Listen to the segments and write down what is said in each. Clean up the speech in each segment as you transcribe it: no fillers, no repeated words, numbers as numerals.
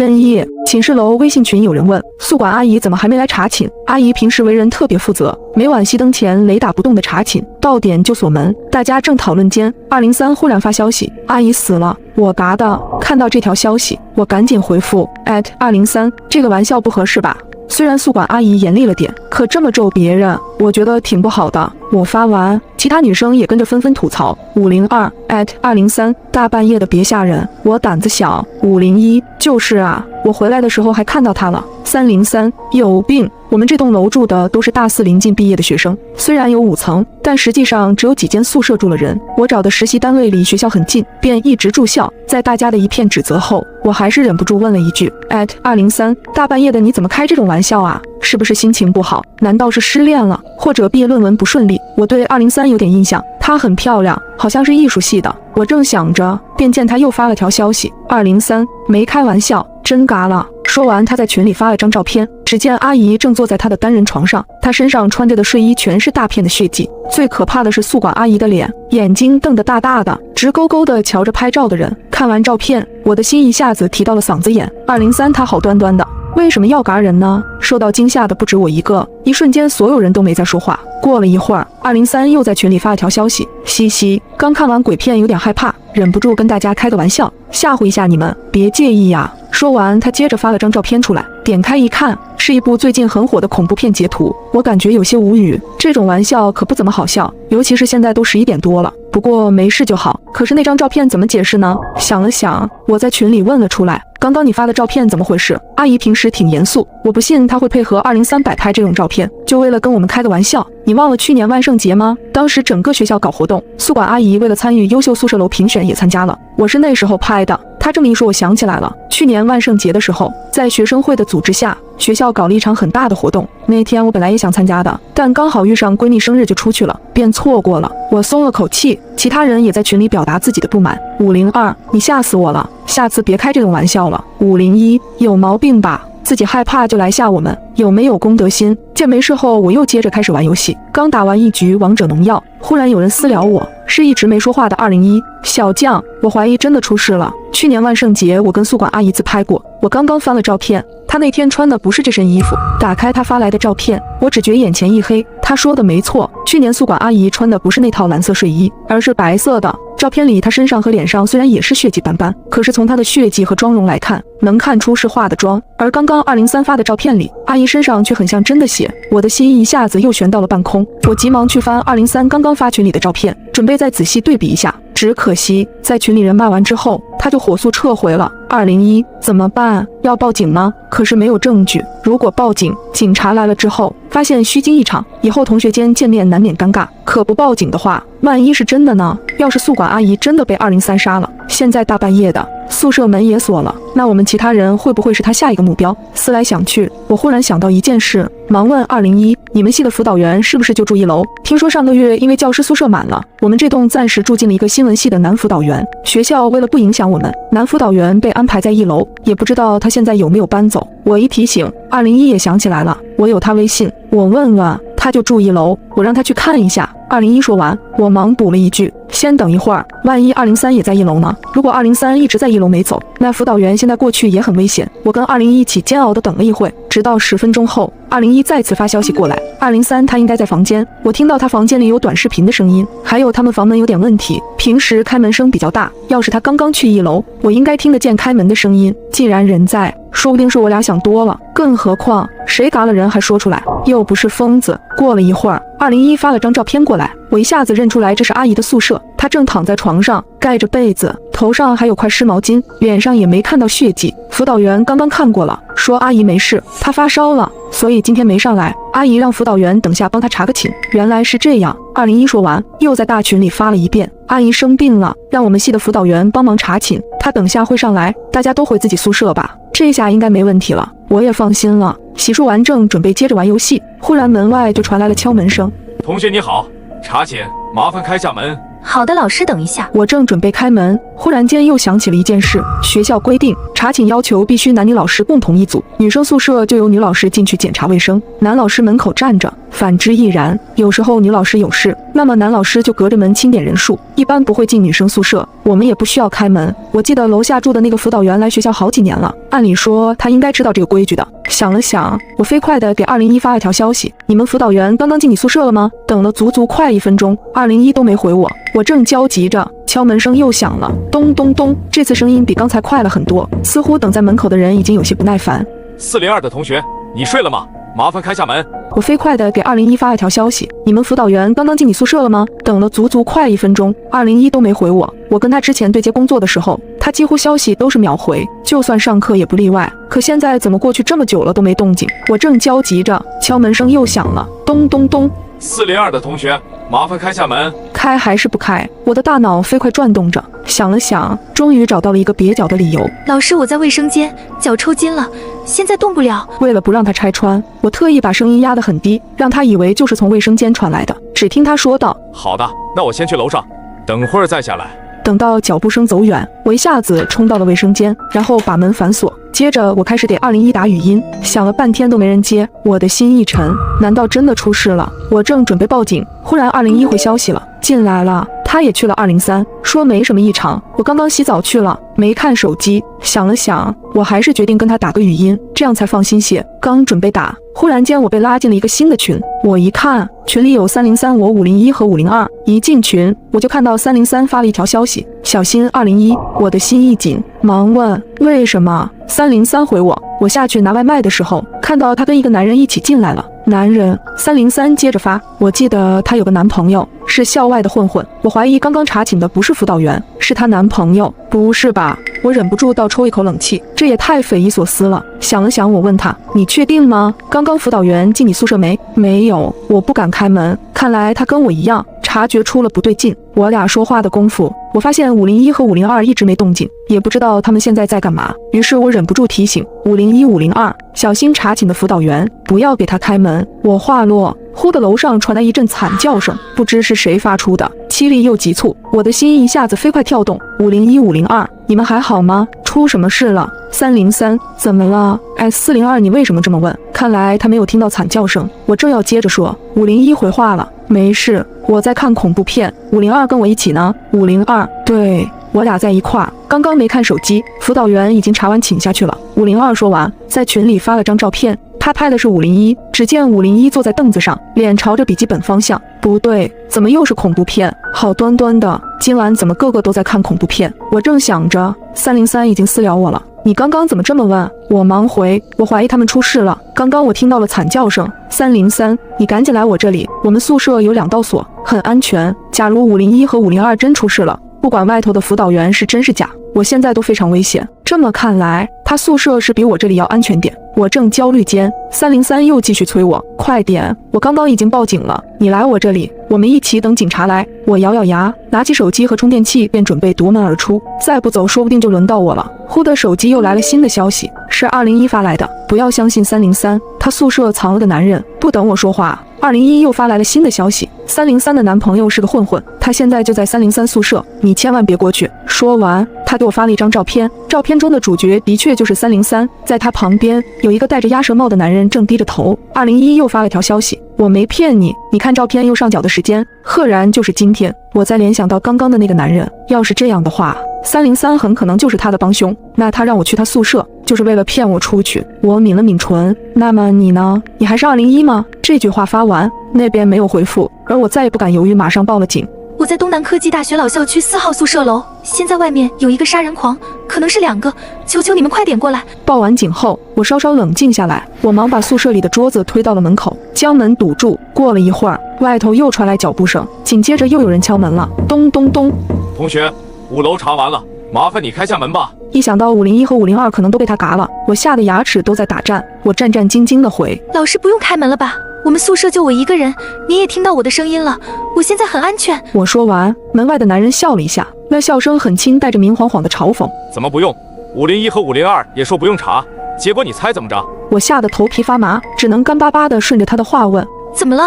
深夜，寝室楼微信群有人问宿管阿姨怎么还没来查寝。阿姨平时为人特别负责，每晚熄灯前雷打不动的查寝，到点就锁门。大家正讨论间，203忽然发消息，阿姨死了。我嘎的，看到这条消息，我赶紧回复@203，这个玩笑不合适吧？虽然宿管阿姨严厉了点，可这么咒别人，我觉得挺不好的。我发完，其他女生也跟着纷纷吐槽。502@203，大半夜的别吓人，我胆子小。501，就是啊，我回来的时候还看到他了。303，有病。我们这栋楼住的都是大4临近毕业的学生，虽然有5层，但实际上只有几间宿舍住了人。我找的实习单位离学校很近，便一直住校。在大家的一片指责后，我还是忍不住问了一句：@203，大半夜的你怎么开这种玩笑啊？是不是心情不好？难道是失恋了，或者毕业论文不顺利？我对203有点印象，她很漂亮，好像是艺术系的。我正想着，便见她又发了条消息：203，没开玩笑，真嘎了。说完，他在群里发了张照片，只见阿姨正坐在她的单人床上，她身上穿着的睡衣全是大片的血迹。最可怕的是宿管阿姨的脸，眼睛瞪得大大的，直勾勾地瞧着拍照的人。看完照片，我的心一下子提到了嗓子眼。203，他好端端的，为什么要嘎人呢？受到惊吓的不止我一个，一瞬间所有人都没再说话。过了一会儿，203又在群里发了条消息：嘻嘻，刚看完鬼片有点害怕，忍不住跟大家开个玩笑，吓唬一下你们，别介意呀。说完，他接着发了张照片出来，点开一看，是一部最近很火的恐怖片截图。我感觉有些无语，这种玩笑可不怎么好笑，尤其是现在都11点多了。不过没事就好。可是那张照片怎么解释呢？想了想，我在群里问了出来：刚刚你发的照片怎么回事？阿姨平时挺严肃，我不信她会配合203摆拍这种照片，就为了跟我们开个玩笑。你忘了去年万圣节吗？当时整个学校搞活动，宿管阿姨为了参与优秀宿舍楼评选也参加了，我是那时候拍的。她这么一说，我想起来了，去年万圣节的时候，在学生会的组织下，学校搞了一场很大的活动。那天我本来也想参加的，但刚好遇上闺蜜生日就出去了，便错过了。我松了口气，其他人也在群里表达自己的不满。502，你吓死我了，下次别开这种玩笑了。501，有毛病吧？自己害怕就来吓我们，有没有公德心？见没事后，我又接着开始玩游戏。刚打完一局王者荣耀，忽然有人私聊我，是一直没说话的201。小将，我怀疑真的出事了。去年万圣节我跟宿管阿姨自拍过，我刚刚翻了照片，她那天穿的不是这身衣服。打开她发来的照片，我只觉眼前一黑。她说的没错，去年宿管阿姨穿的不是那套蓝色睡衣，而是白色的。照片里她身上和脸上虽然也是血迹斑斑，可是从她的血迹和妆容来看，能看出是化的妆。而刚刚203发的照片里，阿姨身上却很像真的血。我的心一下子又悬到了半空，我急忙去翻203刚刚发群里的照片，准备再仔细对比一下。只可惜在群里人骂完之后，他就火速撤回了。201，怎么办？要报警吗？可是没有证据，如果报警，警察来了之后发现虚惊一场，以后同学间见面难免尴尬。可不报警的话，万一是真的呢？要是宿管阿姨真的被203杀了，现在大半夜的，宿舍门也锁了，那我们其他人会不会是他下一个目标？思来想去，我忽然想到一件事，忙问201，你们系的辅导员是不是就住1楼？听说上个月因为教师宿舍满了，我们这栋暂时住进了一个新闻系的男辅导员。学校为了不影响我们，男辅导员被安排在1楼，也不知道他现在有没有搬走。我一提醒，201也想起来了，我有他微信，我问问，他就住1楼，我让他去看一下。201说完，我忙补了一句，先等一会儿，万一203也在1楼呢？如果203一直在1楼没走，那辅导员现在过去也很危险。我跟201一起煎熬的等了一会，直到10分钟后，201再次发消息过来，203他应该在房间，我听到他房间里有短视频的声音，还有他们房门有点问题，平时开门声比较大，要是他刚刚去1楼，我应该听得见开门的声音。既然人在，说不定是我俩想多了，更何况谁嘎了人还说出来，又不是疯子。过了一会儿，201发了张照片过来，我一下子认出来这是阿姨的宿舍。她正躺在床上，盖着被子，头上还有块湿毛巾，脸上也没看到血迹。辅导员刚刚看过了，说阿姨没事，她发烧了，所以今天没上来。阿姨让辅导员等下帮她查个寝。原来是这样。201说完，又在大群里发了一遍，阿姨生病了，让我们系的辅导员帮忙查寝，她等下会上来，大家都回自己宿舍吧。这下应该没问题了，我也放心了。洗漱完正准备接着玩游戏，忽然门外就传来了敲门声。同学你好，查寝，麻烦开下门。好的，老师等一下。我正准备开门，忽然间又想起了一件事。学校规定，查寝要求必须男女老师共同一组，女生宿舍就由女老师进去检查卫生，男老师门口站着，反之亦然。有时候女老师有事，那么男老师就隔着门清点人数，一般不会进女生宿舍，我们也不需要开门。我记得楼下住的那个辅导员来学校好几年了，按理说他应该知道这个规矩的。想了想，我飞快地给201发了条消息：你们辅导员刚刚进你宿舍了吗？等了足足快1分钟，201都没回我。我正焦急着，敲门声又响了，咚咚咚，这次声音比刚才快了很多，似乎等在门口的人已经有些不耐烦。402的同学，你睡了吗？麻烦开下门。我飞快地给201发了条消息：你们辅导员刚刚进你宿舍了吗？等了足足快1分钟，201都没回我。我跟他之前对接工作的时候，他几乎消息都是秒回，就算上课也不例外。可现在怎么过去这么久了都没动静？我正焦急着，敲门声又响了，咚咚咚。402的同学，麻烦开下门。开还是不开？我的大脑飞快转动着，想了想，终于找到了一个蹩脚的理由。老师，我在卫生间，脚抽筋了，现在动不了。为了不让他拆穿，我特意把声音压得很低，让他以为就是从卫生间传来的。只听他说道：好的，那我先去楼上，等会儿再下来。等到脚步声走远，我一下子冲到了卫生间，然后把门反锁。接着我开始给201打语音，响了半天都没人接，我的心一沉，难道真的出事了？我正准备报警，忽然201回消息了，进来了。他也去了203，说没什么异常。我刚刚洗澡去了，没看手机。想了想，我还是决定跟他打个语音，这样才放心些。刚准备打，忽然间我被拉进了一个新的群。我一看，群里有303、我501和502。一进群，我就看到303发了一条消息：小心201。我的心一紧，忙问为什么。303回我下去拿外卖的时候，看到他跟一个男人一起进来了。男人303接着发，我记得她有个男朋友，是校外的混混。我怀疑刚刚查寝的不是辅导员，是她男朋友。不是吧？我忍不住倒抽一口冷气，这也太匪夷所思了。想了想，我问他：你确定吗？刚刚辅导员进你宿舍没？没有，我不敢开门。看来他跟我一样，察觉出了不对劲。我俩说话的功夫，我发现501和502一直没动静，也不知道他们现在在干嘛。于是我忍不住提醒501、502，小心查寝的辅导员，不要给他开门。我话落，忽的楼上传来一阵惨叫声，不知是谁发出的，凄厉又急促。我的心一下子飞快跳动。501、502，你们还好吗？出什么事了？303，怎么了？402，你为什么这么问？看来他没有听到惨叫声。我正要接着说，501回话了，没事，我在看恐怖片。502跟我一起呢。502，对，我俩在一块儿。刚刚没看手机，辅导员已经查完寝下去了。502说完，在群里发了张照片。他拍的是501，只见501坐在凳子上，脸朝着笔记本方向。不对，怎么又是恐怖片？好端端的，今晚怎么个个都在看恐怖片？我正想着，303已经私聊我了，你刚刚怎么这么问？我忙回，我怀疑他们出事了。刚刚我听到了惨叫声。303，你赶紧来我这里，我们宿舍有2道锁，很安全。假如501和502真出事了，不管外头的辅导员是真是假，我现在都非常危险。这么看来，他宿舍是比我这里要安全点。我正焦虑间，303又继续催我，快点，我刚刚已经报警了，你来我这里，我们一起等警察来。我咬咬牙，拿起手机和充电器，便准备夺门而出。再不走，说不定就轮到我了。忽的手机又来了新的消息，是201发来的，不要相信303，他宿舍藏了个男人。不等我说话，201又发来了新的消息，303的男朋友是个混混，他现在就在303宿舍，你千万别过去。说完，他给我发了一张照片，照片中的主角的确就是303，在他旁边有一个戴着鸭舌帽的男人正低着头。201又发了条消息，我没骗你，你看照片右上角的时间，赫然就是今天。我再联想到刚刚的那个男人，要是这样的话，303很可能就是他的帮凶，那他让我去他宿舍，就是为了骗我出去。我抿了抿唇，那么你呢？你还是201吗？这句话发完，那边没有回复，而我再也不敢犹豫，马上报了警。我在东南科技大学老校区4号宿舍楼，现在外面有一个杀人狂，可能是2个，求求你们快点过来。报完警后，我稍稍冷静下来，我忙把宿舍里的桌子推到了门口，将门堵住。过了一会儿，外头又传来脚步声，紧接着又有人敲门了，咚咚咚。同学，5楼查完了，麻烦你开下门吧。一想到501和502可能都被他嘎了，我吓得牙齿都在打颤。我战战兢兢地回：老师不用开门了吧？我们宿舍就我一个人，你也听到我的声音了，我现在很安全。我说完，门外的男人笑了一下，那笑声很轻，带着明晃晃的嘲讽。怎么不用？501和502也说不用查，结果你猜怎么着？我吓得头皮发麻，只能干巴巴地顺着他的话问：怎么了？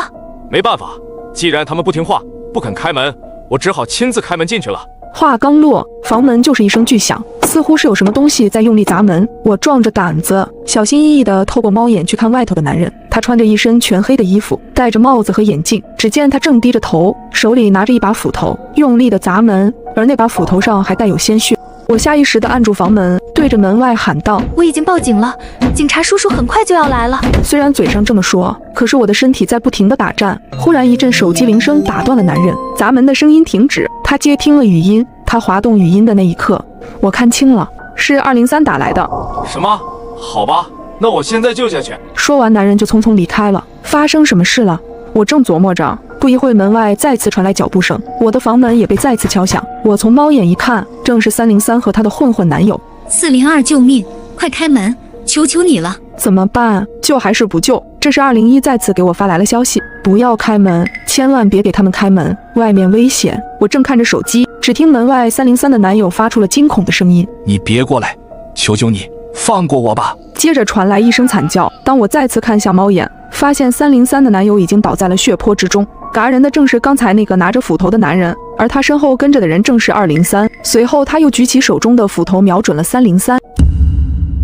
没办法，既然他们不听话，不肯开门，我只好亲自开门进去了。话刚落，房门就是一声巨响，似乎是有什么东西在用力砸门。我壮着胆子，小心翼翼地透过猫眼去看外头的男人。他穿着一身全黑的衣服，戴着帽子和眼镜。只见他正低着头，手里拿着一把斧头，用力地砸门，而那把斧头上还带有鲜血。我下意识地按住房门，对着门外喊道：“我已经报警了，警察叔叔很快就要来了。”虽然嘴上这么说，可是我的身体在不停地打颤。忽然一阵手机铃声打断了男人砸门的声音停止，他接听了语音。他滑动语音的那一刻，我看清了，是203打来的。什么？好吧，那我现在就下去。说完，男人就匆匆离开了。发生什么事了？我正琢磨着，不一会门外再次传来脚步声，我的房门也被再次敲响。我从猫眼一看，正是303和他的混混男友。402，救命！快开门，求求你了！怎么办？救还是不救？这是201再次给我发来了消息，不要开门，千万别给他们开门，外面危险。我正看着手机，只听门外303的男友发出了惊恐的声音：“你别过来，求求你，放过我吧！”接着传来一声惨叫。当我再次看向猫眼，发现303的男友已经倒在了血泊之中。嘎人的正是刚才那个拿着斧头的男人，而他身后跟着的人正是203。随后他又举起手中的斧头瞄准了303。深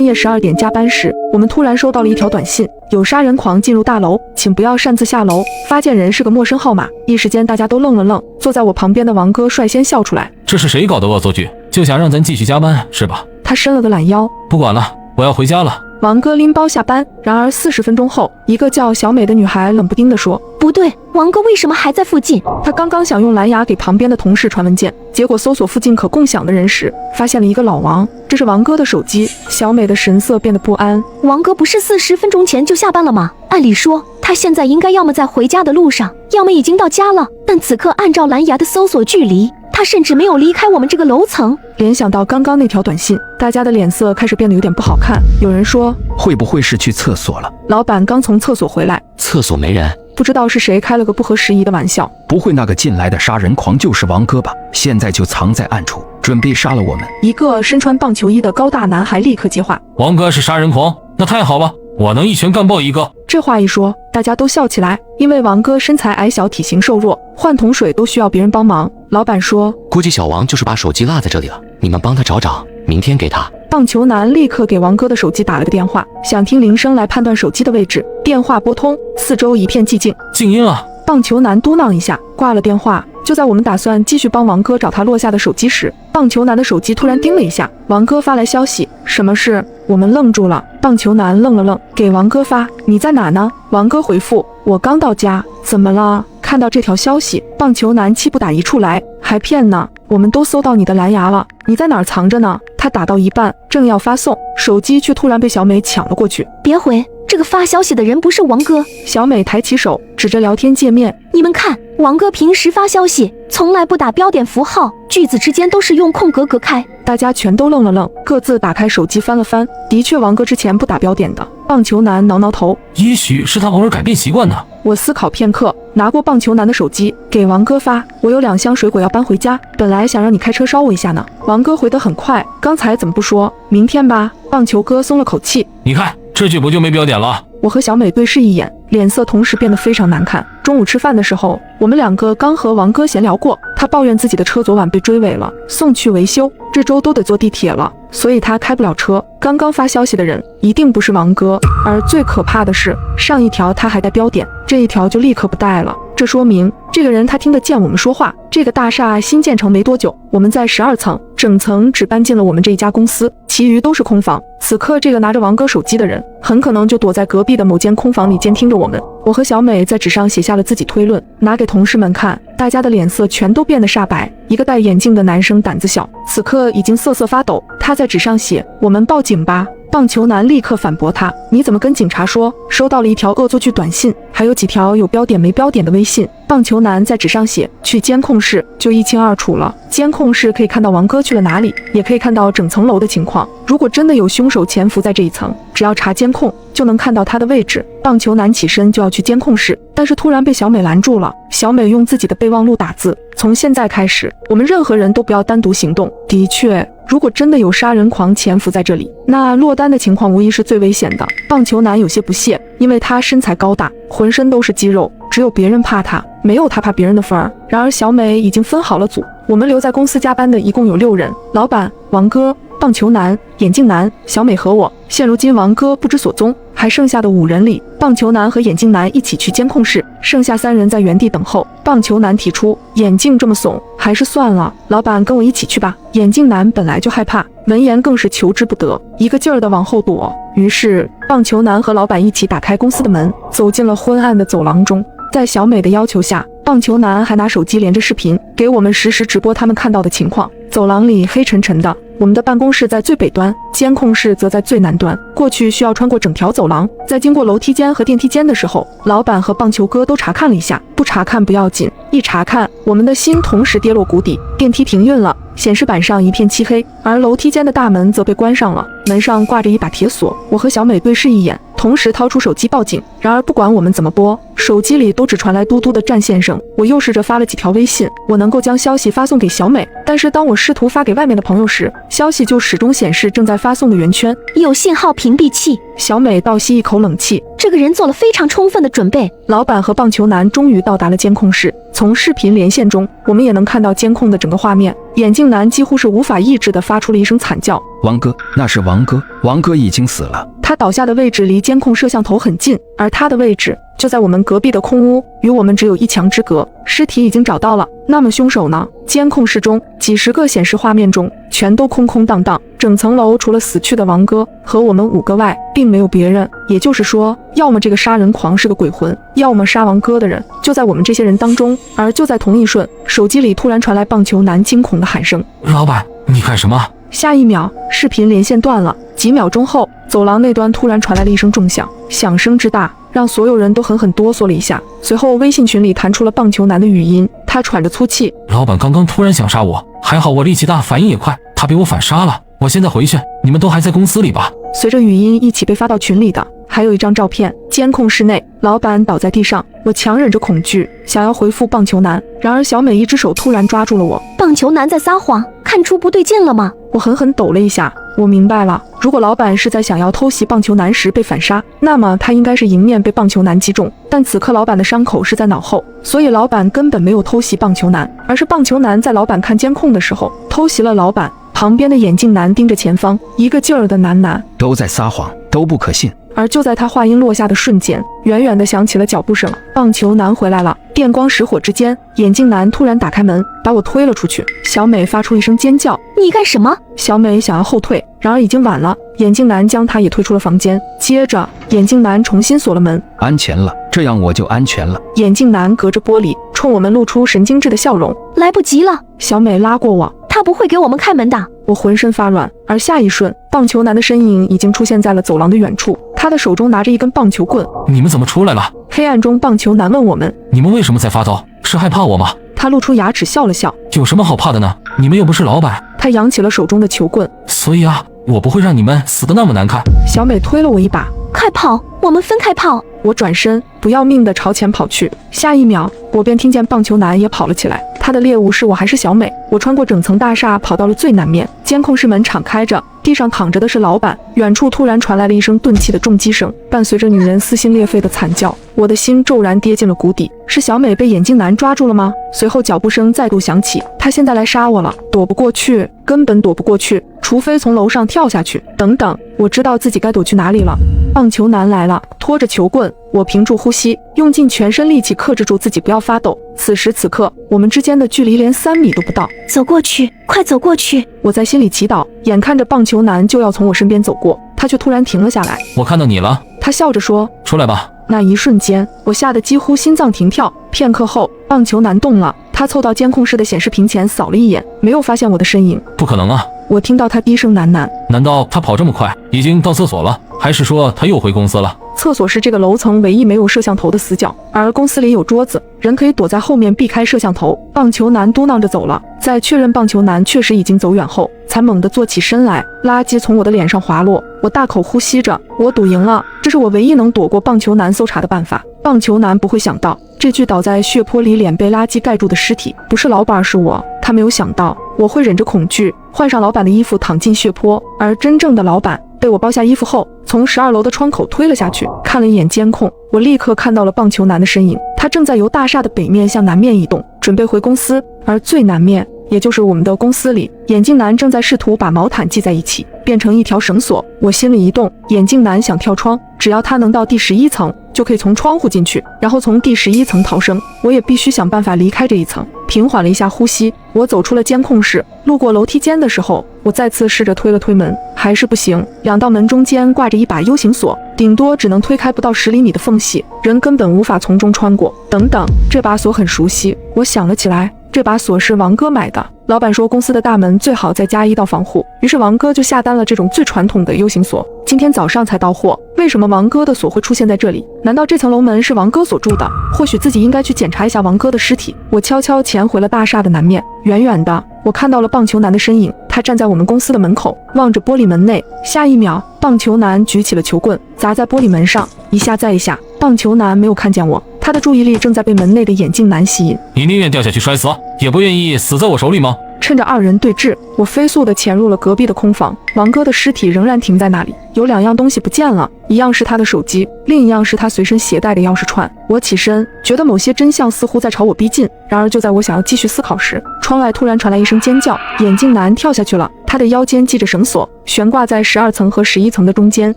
夜12点加班时，我们突然收到了一条短信：有杀人狂进入大楼，请不要擅自下楼。发件人是个陌生号码。一时间大家都愣了愣，坐在我旁边的王哥率先笑出来：“这是谁搞的恶作剧？就想让咱继续加班是吧？”他伸了个懒腰：“不管了，我要回家了。”王哥拎包下班。然而40分钟后，一个叫小美的女孩冷不丁地说：“不对，王哥为什么还在附近？”她刚刚想用蓝牙给旁边的同事传文件，结果搜索附近可共享的人时，发现了一个老王，这是王哥的手机。小美的神色变得不安。王哥不是40分钟前就下班了吗？按理说他现在应该要么在回家的路上，要么已经到家了。但此刻按照蓝牙的搜索距离，他甚至没有离开我们这个楼层。联想到刚刚那条短信，大家的脸色开始变得有点不好看。有人说：“会不会是去厕所了？”老板刚从厕所回来，厕所没人。不知道是谁开了个不合时宜的玩笑。不会那个进来的杀人狂就是王哥吧？现在就藏在暗处，准备杀了我们。一个身穿棒球衣的高大男孩立刻接话：“王哥是杀人狂？那太好了，我能一拳干爆一个。”这话一说，大家都笑起来，因为王哥身材矮小，体型瘦弱，换桶水都需要别人帮忙。老板说：“估计小王就是把手机落在这里了，你们帮他找找，明天给他。”棒球男立刻给王哥的手机打了个电话，想听铃声来判断手机的位置。电话拨通，四周一片寂静。静音了。棒球男嘟囔一下，挂了电话。就在我们打算继续帮王哥找他落下的手机时，棒球男的手机突然叮了一下，王哥发来消息，什么事？我们愣住了。棒球男愣了愣，给王哥发：“你在哪呢？”王哥回复：“我刚到家。”怎么了？看到这条消息，棒球男气不打一处来，还骗呢！我们都搜到你的蓝牙了，你在哪儿藏着呢？他打到一半，正要发送，手机却突然被小美抢了过去。别回，这个发消息的人不是王哥。小美抬起手，指着聊天界面：“你们看，王哥平时发消息从来不打标点符号，句子之间都是用空格隔开。”大家全都愣了愣，各自打开手机翻了翻，的确，王哥之前不打标点的。棒球男挠挠头，也许是他偶尔改变习惯呢。我思考片刻，拿过棒球男的手机给王哥发：“我有2箱水果要搬回家，本来想让你开车捎我一下呢。”王哥回得很快，刚才怎么不说明天吧？棒球哥松了口气，你看这句不就没标点了？我和小美对视一眼，脸色同时变得非常难看。中午吃饭的时候，我们2个刚和王哥闲聊过，他抱怨自己的车昨晚被追尾了，送去维修，这周都得坐地铁了，所以他开不了车。刚刚发消息的人一定不是王哥，而最可怕的是，上一条他还带标点，这一条就立刻不带了。这说明这个人他听得见我们说话。这个大厦新建成没多久，我们在12层，整层只搬进了我们这一家公司，其余都是空房。此刻这个拿着王哥手机的人，很可能就躲在隔壁的某间空房里监听着我们。我和小美在纸上写下了自己推论，拿给同事们看，大家的脸色全都变得煞白。一个戴眼镜的男生胆子小，此刻已经瑟瑟发抖，他在纸上写：“我们报警吧。”棒球男立刻反驳他：“你怎么跟警察说？收到了一条恶作剧短信，还有几条有标点没标点的微信。”棒球男在纸上写：“去监控室，就一清二楚了。监控室可以看到王哥去了哪里，也可以看到整层楼的情况。如果真的有凶手潜伏在这一层，只要查监控就能看到他的位置。”棒球男起身就要去监控室，但是突然被小美拦住了。小美用自己的备忘录打字：“从现在开始，我们任何人都不要单独行动。”的确，如果真的有杀人狂潜伏在这里，那落单的情况无疑是最危险的。棒球男有些不屑，因为他身材高大，浑身都是肌肉，只有别人怕他，没有他怕别人的份儿。然而小美已经分好了组，我们留在公司加班的一共有6人，老板、王哥、棒球男、眼镜男、小美和我。现如今王哥不知所踪，还剩下的5人里，棒球男和眼镜男一起去监控室，剩下3人在原地等候。棒球男提出，眼镜这么怂，还是算了，老板跟我一起去吧。眼镜男本来就害怕，闻言更是求之不得，一个劲儿地往后躲。于是棒球男和老板一起打开公司的门，走进了昏暗的走廊中。在小美的要求下，棒球男还拿手机连着视频，给我们实时直播他们看到的情况。走廊里黑沉沉的，我们的办公室在最北端，监控室则在最南端。过去需要穿过整条走廊，在经过楼梯间和电梯间的时候，老板和棒球哥都查看了一下。不查看不要紧，一查看，我们的心同时跌落谷底。电梯停运了，显示板上一片漆黑，而楼梯间的大门则被关上了，门上挂着一把铁锁。我和小美对视一眼，同时掏出手机报警。然而不管我们怎么拨，手机里都只传来嘟嘟的占线声。我又试着发了几条微信，我能够将消息发送给小美，但是当我试图发给外面的朋友时，消息就始终显示正在发送的圆圈，有信号屏蔽器。小美倒吸一口冷气，这个人做了非常充分的准备。老板和棒球男终于到达了监控室，从视频连线中，我们也能看到监控的整个画面。眼镜男几乎是无法抑制地发出了一声惨叫。王哥，那是王哥，王哥已经死了。他倒下的位置离监控摄像头很近，而他的位置就在我们隔壁的空屋，与我们只有1墙之隔。尸体已经找到了，那么凶手呢？监控室中几十个显示画面中全都空空荡荡，整层楼除了死去的王哥和我们5个外，并没有别人。也就是说，要么这个杀人狂是个鬼魂，要么杀王哥的人就在我们这些人当中。而就在同一瞬，手机里突然传来棒球男惊恐的喊声：“老板，你干什么？”下一秒，视频连线断了。几秒钟后，走廊那端突然传来了一声重响，响声之大，让所有人都狠狠哆嗦了一下。随后，微信群里弹出了棒球男的语音，他喘着粗气：“老板刚刚突然想杀我，还好我力气大，反应也快，他被我反杀了。我现在回去，你们都还在公司里吧？”随着语音一起被发到群里的，还有一张照片。监控室内，老板倒在地上，我强忍着恐惧，想要回复棒球男，然而小美一只手突然抓住了我。棒球男在撒谎，看出不对劲了吗？我狠狠抖了一下，我明白了，如果老板是在想要偷袭棒球男时被反杀，那么他应该是迎面被棒球男击中，但此刻老板的伤口是在脑后，所以老板根本没有偷袭棒球男，而是棒球男在老板看监控的时候偷袭了老板。旁边的眼镜男盯着前方，一个劲儿的喃喃：“都在撒谎，都不可信。”而就在他话音落下的瞬间，远远地响起了脚步声。棒球男回来了。电光石火之间，眼镜男突然打开门，把我推了出去。小美发出一声尖叫：“你干什么？”小美想要后退，然而已经晚了。眼镜男将她也推出了房间。接着，眼镜男重新锁了门。安全了，这样我就安全了。眼镜男隔着玻璃冲我们露出神经质的笑容。来不及了，小美拉过我。他不会给我们开门的。我浑身发软，而下一瞬，棒球男的身影已经出现在了走廊的远处，他的手中拿着一根棒球棍。你们怎么出来了？黑暗中，棒球男问我们：“你们为什么在发抖？是害怕我吗？”他露出牙齿笑了笑：“有什么好怕的呢？你们又不是老板。”他扬起了手中的球棍。所以啊，我不会让你们死得那么难看。小美推了我一把：“快跑，我们分开跑。”我转身，不要命地朝前跑去。下一秒，我便听见棒球男也跑了起来。他的猎物是我还是小美？我穿过整层大厦，跑到了最南面。监控室门敞开着，地上躺着的是老板。远处突然传来了一声钝器的重击声，伴随着女人撕心裂肺的惨叫。我的心骤然跌进了谷底。是小美被眼镜男抓住了吗？随后脚步声再度响起，他现在来杀我了，躲不过去，根本躲不过去，除非从楼上跳下去。等等，我知道自己该躲去哪里了。棒球男来了，拖着球棍，我屏住呼吸，用尽全身力气克制住自己不要发抖。此时此刻，我们之间的距离连3米都不到。走过去，快走过去！我在心里祈祷。眼看着棒球男就要从我身边走过，他却突然停了下来。我看到你了。他笑着说：“出来吧。”那一瞬间，我吓得几乎心脏停跳。片刻后，棒球男动了，他凑到监控室的显示屏前扫了一眼，没有发现我的身影。不可能啊！我听到他低声喃喃：“难道他跑这么快，已经到厕所了？还是说他又回公司了？”厕所是这个楼层唯一没有摄像头的死角，而公司里有桌子，人可以躲在后面避开摄像头。棒球男嘟囔着走了，在确认棒球男确实已经走远后，才猛地坐起身来。垃圾从我的脸上滑落，我大口呼吸着。我赌赢了，这是我唯一能躲过棒球男搜查的办法。棒球男不会想到，这具倒在血泊里、脸被垃圾盖住的尸体不是老板，是我。他没有想到我会忍着恐惧，换上老板的衣服躺进血泊，而真正的老板被我剥下衣服后，从12楼的窗口推了下去。看了一眼监控，我立刻看到了棒球男的身影，他正在由大厦的北面向南面移动，准备回公司。而最南面，也就是我们的公司里，眼镜男正在试图把毛毯系在一起，变成一条绳索。我心里一动，眼镜男想跳窗，只要他能到第11层，就可以从窗户进去，然后从第11层逃生。我也必须想办法离开这一层。平缓了一下呼吸，我走出了监控室。路过楼梯间的时候，我再次试着推了推门，还是不行。2道门中间挂着一把 U 型锁，顶多只能推开不到10厘米的缝隙，人根本无法从中穿过。等等，这把锁很熟悉，我想了起来，这把锁是王哥买的。老板说公司的大门最好再加1道防护，于是王哥就下单了这种最传统的 U 型锁。今天早上才到货，为什么王哥的锁会出现在这里？难道这层楼门是王哥所住的？或许自己应该去检查一下王哥的尸体。我悄悄潜回了大厦的南面，远远的，我看到了棒球男的身影，他站在我们公司的门口，望着玻璃门内。下一秒，棒球男举起了球棍，砸在玻璃门上，一下再一下。棒球男没有看见我，他的注意力正在被门内的眼镜男吸引。你宁愿掉下去摔死，也不愿意死在我手里吗？趁着2人对峙，我飞速地潜入了隔壁的空房。王哥的尸体仍然停在那里，有2样东西不见了，一样是他的手机，另一样是他随身携带的钥匙串。我起身，觉得某些真相似乎在朝我逼近。然而就在我想要继续思考时，窗外突然传来一声尖叫，眼镜男跳下去了，他的腰间系着绳索，悬挂在12层和11层的中间，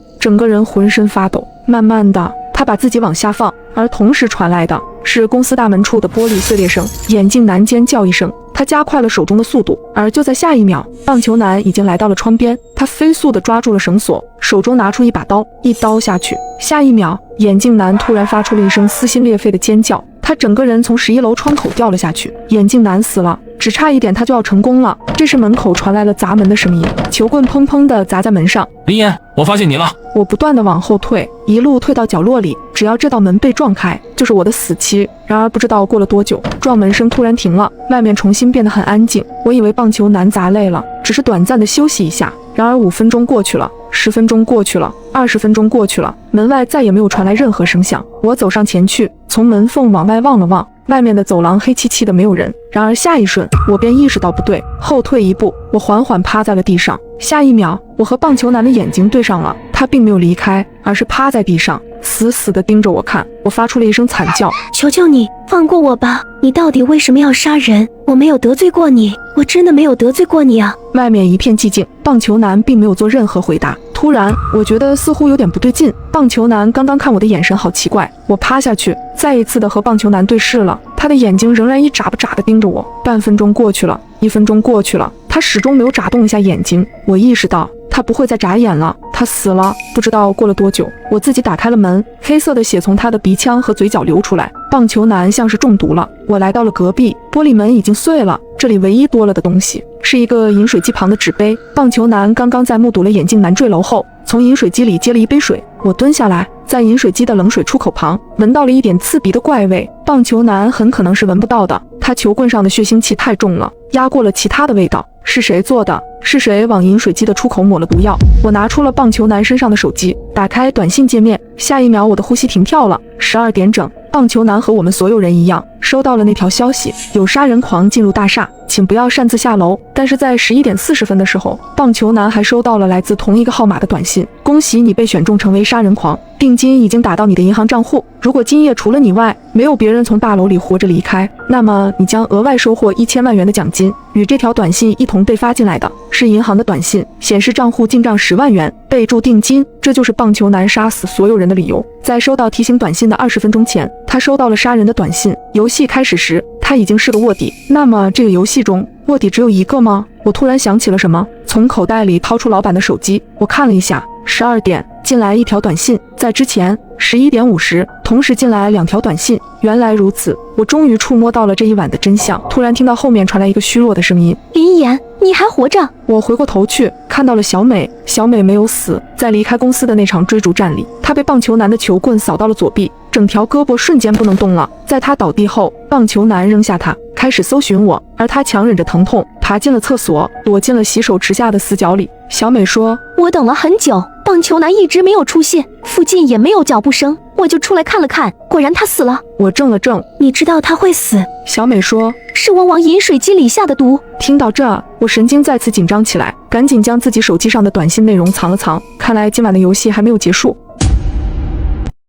整个人浑身发抖。慢慢的，他把自己往下放，而同时传来的是公司大门处的玻璃碎裂声。眼镜男尖叫一声，他加快了手中的速度，而就在下一秒，棒球男已经来到了窗边，他飞速地抓住了绳索，手中拿出一把刀，一刀下去。下一秒，眼镜男突然发出了一声撕心裂肺的尖叫，他整个人从11楼窗口掉了下去。眼镜男死了，只差一点他就要成功了。这时门口传来了砸门的声音，球棍砰砰地砸在门上。林岩，我发现你了。我不断地往后退，一路退到角落里，只要这道门被撞开，就是我的死期。然而不知道过了多久，撞门声突然停了，外面重新变得很安静。我以为棒球男砸累了，只是短暂的休息一下。然而5分钟过去了，10分钟过去了，20分钟过去了，门外再也没有传来任何声响。我走上前去，从门缝往外望了望，外面的走廊黑漆漆的，没有人。然而下一瞬，我便意识到不对，后退一步，我缓缓趴在了地上。下一秒，我和棒球男的眼睛对上了，他并没有离开，而是趴在地上，死死地盯着我看。我发出了一声惨叫，求求你放过我吧！你到底为什么要杀人？我没有得罪过你，我真的没有得罪过你啊！外面一片寂静，棒球男并没有做任何回答。突然，我觉得似乎有点不对劲，棒球男刚刚看我的眼神好奇怪。我趴下去，再一次的和棒球男对视了，他的眼睛仍然一眨不眨地盯着我。半分钟过去了，1分钟过去了，他始终没有眨动一下眼睛。我意识到他不会再眨眼了，他死了。不知道过了多久，我自己打开了门，黑色的血从他的鼻腔和嘴角流出来。棒球男像是中毒了。我来到了隔壁，玻璃门已经碎了，这里唯一多了的东西是一个饮水机旁的纸杯。棒球男刚刚在目睹了眼镜男坠楼后，从饮水机里接了一杯水。我蹲下来，在饮水机的冷水出口旁闻到了一点刺鼻的怪味，棒球男很可能是闻不到的，他球棍上的血腥气太重了，压过了其他的味道。是谁做的？是谁往饮水机的出口抹了毒药？我拿出了棒球男身上的手机，打开短信界面，下一秒我的呼吸停跳了。12点整，棒球男和我们所有人一样，收到了那条消息，有杀人狂进入大厦，请不要擅自下楼。但是在11点40分的时候，棒球男还收到了来自同一个号码的短信，恭喜你被选中成为杀人狂，定金已经打到你的银行账户，如果今夜除了你外，没有别人从大楼里活着离开，那么你将额外收获1000万元的奖金。与这条短信一同被发进来的是银行的短信，显示账户进账10万元，备注定金。这就是棒球男杀死所有人的理由。在收到提醒短信的20分钟前，他收到了杀人的短信。游戏开始时，他已经是个卧底。那么这个游戏中，卧底只有一个吗？我突然想起了什么，从口袋里掏出老板的手机，我看了一下，12点进来一条短信，在之前11点50同时进来2条短信。原来如此，我终于触摸到了这一晚的真相。突然听到后面传来一个虚弱的声音：林岩，你还活着？我回过头去，看到了小美。小美没有死，在离开公司的那场追逐战里，她被棒球男的球棍扫到了左臂，整条胳膊瞬间不能动了。在她倒地后，棒球男扔下她，开始搜寻我，而她强忍着疼痛，爬进了厕所，躲进了洗手池下的死角里。小美说：我等了很久，棒球男一直没有出现，附近也没有脚步声，我就出来看了看，果然他死了。我怔了怔，你知道他会死？小美说：是我往饮水机里下的毒。听到这，我神经再次紧张起来，赶紧将自己手机上的短信内容藏了藏。看来今晚的游戏还没有结束。